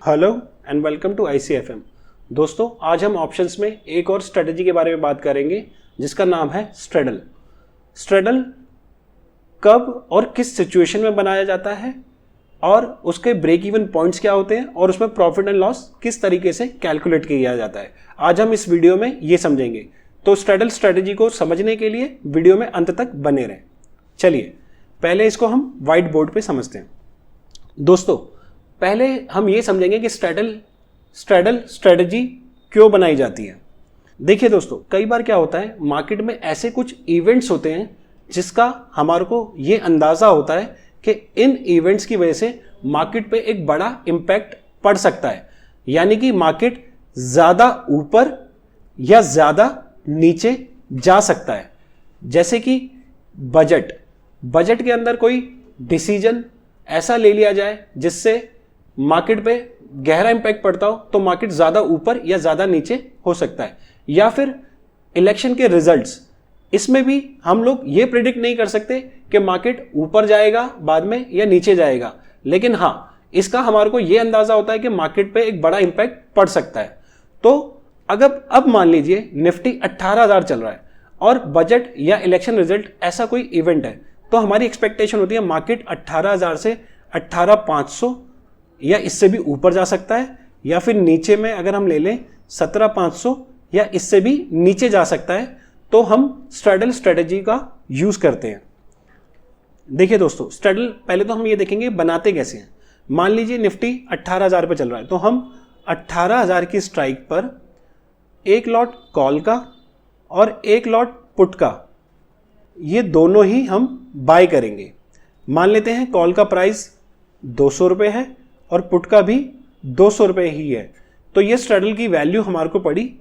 Hello and welcome to ICFM। दोस्तों, आज हम ऑप्शंस में एक और स्ट्रेटजी के बारे में बात करेंगे जिसका नाम है स्ट्रेडल। स्ट्रेडल कब और किस सिचुएशन में बनाया जाता है और उसके ब्रेक इवन पॉइंट्स क्या होते हैं और उसमें प्रॉफिट एंड लॉस किस तरीके से कैलकुलेट किया जाता है, आज हम इस वीडियो में ये समझेंगे। तो स्ट्रेडल स्ट्रेटजी को समझने के लिए वीडियो में अंत तक बने रहें। चलिए पहले इसको हम व्हाइट बोर्ड पे समझते हैं। दोस्तों, पहले हम ये समझेंगे कि स्ट्रेडल स्ट्रेटजी क्यों बनाई जाती है। देखिए दोस्तों, कई बार क्या होता है, मार्केट में ऐसे कुछ इवेंट्स होते हैं जिसका हमारे को ये अंदाजा होता है कि इन इवेंट्स की वजह से मार्केट पे एक बड़ा इम्पैक्ट पड़ सकता है, यानी कि मार्केट ज़्यादा ऊपर या ज़्यादा नीचे जा सकता है। जैसे कि बजट के अंदर कोई डिसीजन ऐसा ले लिया जाए जिससे मार्केट पे गहरा इंपैक्ट पड़ता हो, तो मार्केट ज़्यादा ऊपर या ज़्यादा नीचे हो सकता है। या फिर इलेक्शन के रिजल्ट्स, इसमें भी हम लोग ये प्रेडिक्ट नहीं कर सकते कि मार्केट ऊपर जाएगा बाद में या नीचे जाएगा, लेकिन हाँ, इसका हमारे को ये अंदाज़ा होता है कि मार्केट पे एक बड़ा इंपैक्ट पड़ सकता है। तो अगर अब मान लीजिए निफ्टी 18,000 चल रहा है और बजट या इलेक्शन रिजल्ट ऐसा कोई इवेंट है, तो हमारी एक्सपेक्टेशन होती है मार्केट 18,000 से 18,500 या इससे भी ऊपर जा सकता है, या फिर नीचे में अगर हम ले लें 17,500 या इससे भी नीचे जा सकता है। तो हम स्ट्रेडल स्ट्रेटजी का यूज करते हैं। देखिए दोस्तों, स्ट्रेडल पहले तो हम ये देखेंगे बनाते कैसे हैं। मान लीजिए निफ्टी 18,000 पे चल रहा है, तो हम 18,000 की स्ट्राइक पर एक लॉट कॉल का और एक लॉट पुट का, ये दोनों ही हम बाय करेंगे। मान लेते हैं कॉल का प्राइस 200 रुपये है और पुट का भी 200 रुपये ही है, तो ये स्ट्रेडल की वैल्यू हमारे को पड़ी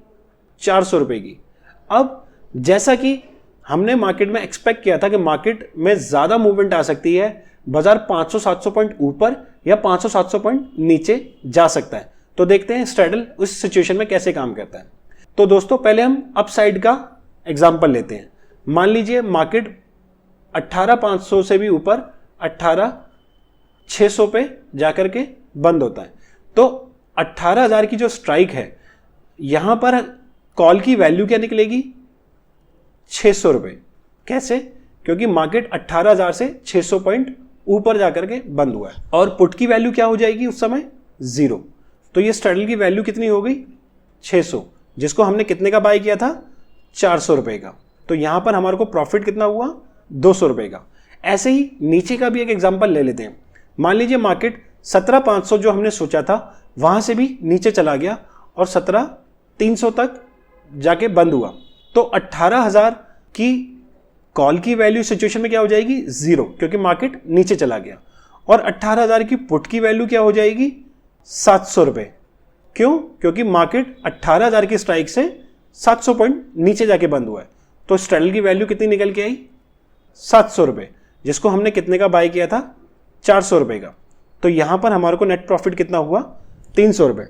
400 रुपये की। अब जैसा कि हमने मार्केट में एक्सपेक्ट किया था कि मार्केट में ज़्यादा मूवमेंट आ सकती है, बाजार 500-700 पॉइंट ऊपर या 500-700 पॉइंट नीचे जा सकता है। तो देखते हैं स्ट्रेडल उस सिचुएशन में कैसे काम करता है। तो दोस्तों, पहले हम अपसाइड का एग्जाम्पल लेते हैं। मान लीजिए मार्केट 18,500 से भी ऊपर 18,600 पे जाकर के बंद होता है, तो 18,000 की जो स्ट्राइक है, यहां पर कॉल की वैल्यू क्या निकलेगी? 600 रुपये। कैसे? क्योंकि मार्केट 18,000 से 600 पॉइंट ऊपर जाकर के बंद हुआ है। और पुट की वैल्यू क्या हो जाएगी उस समय? 0। तो ये स्ट्रेडल की वैल्यू कितनी हो गई? 600, जिसको हमने कितने का बाय किया था? 400 रुपये का। तो यहां पर हमारे को प्रॉफिट कितना हुआ? 200 रुपये का। ऐसे ही नीचे का भी एक एग्जांपल ले लेते हैं। मान लीजिए मार्केट 17,500 जो हमने सोचा था वहां से भी नीचे चला गया और 17,300 तक जाके बंद हुआ, तो 18,000 की कॉल की वैल्यू सिचुएशन में क्या हो जाएगी? 0, क्योंकि मार्केट नीचे चला गया। और 18,000 की पुट की वैल्यू क्या हो जाएगी? 700 रुपये। क्यों? क्योंकि मार्केट 18,000 की स्ट्राइक से 700 पॉइंट नीचे जाके बंद हुआ है। तो स्ट्रेडल की वैल्यू कितनी निकल के आई? 700 रुपये, जिसको हमने कितने का बाय किया था? 400 रुपये का। तो यहां पर हमारे को नेट प्रॉफिट कितना हुआ? 300 रुपये।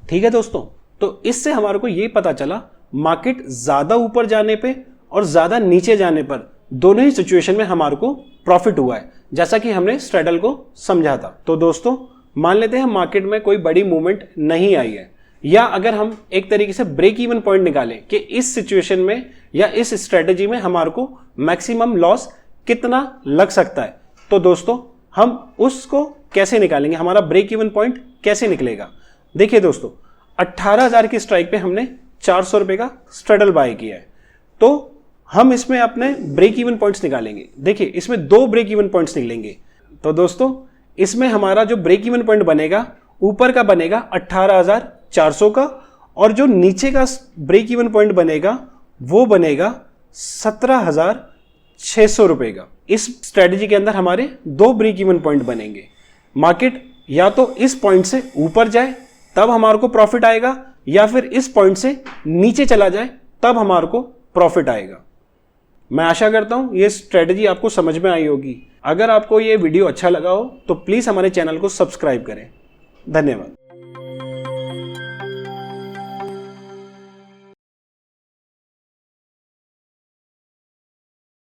ठीक है दोस्तों, तो इससे हमारे को ये पता चला मार्केट ज्यादा ऊपर जाने पे और ज्यादा नीचे जाने पर दोनों ही सिचुएशन में हमारे को प्रॉफिट हुआ है, जैसा कि हमने स्ट्रेडल को समझा था। तो दोस्तों, मान लेते हैं मार्केट में कोई बड़ी मूवमेंट नहीं आई है, या अगर हम एक तरीके से ब्रेक इवन पॉइंट निकालें कि इस सिचुएशन में या इस स्ट्रेटजी में हमारे को मैक्सिमम लॉस कितना लग सकता है, तो दोस्तों हम उसको कैसे निकालेंगे? हमारा ब्रेक इवन पॉइंट कैसे निकलेगा? देखिए दोस्तों, 18,000 की स्ट्राइक पे हमने 400 रुपये का स्ट्रेडल बाय किया है, तो हम इसमें अपने ब्रेक इवन पॉइंट्स निकालेंगे। देखिए, इसमें 2 ब्रेक इवन पॉइंट्स निकलेंगे। तो दोस्तों, इसमें हमारा जो ब्रेक इवन पॉइंट बनेगा, ऊपर का बनेगा 18,400 का, और जो नीचे का ब्रेक इवन पॉइंट बनेगा वो बनेगा 17,600 रुपये का। इस स्ट्रेटजी के अंदर हमारे 2 ब्रेक इवन पॉइंट बनेंगे। मार्केट या तो इस पॉइंट से ऊपर जाए तब हमारे को प्रॉफिट आएगा, या फिर इस पॉइंट से नीचे चला जाए तब हमारे को प्रॉफिट आएगा। मैं आशा करता हूं ये स्ट्रेटजी आपको समझ में आई होगी। अगर आपको ये वीडियो अच्छा लगा हो तो प्लीज हमारे चैनल को सब्सक्राइब करें। धन्यवाद।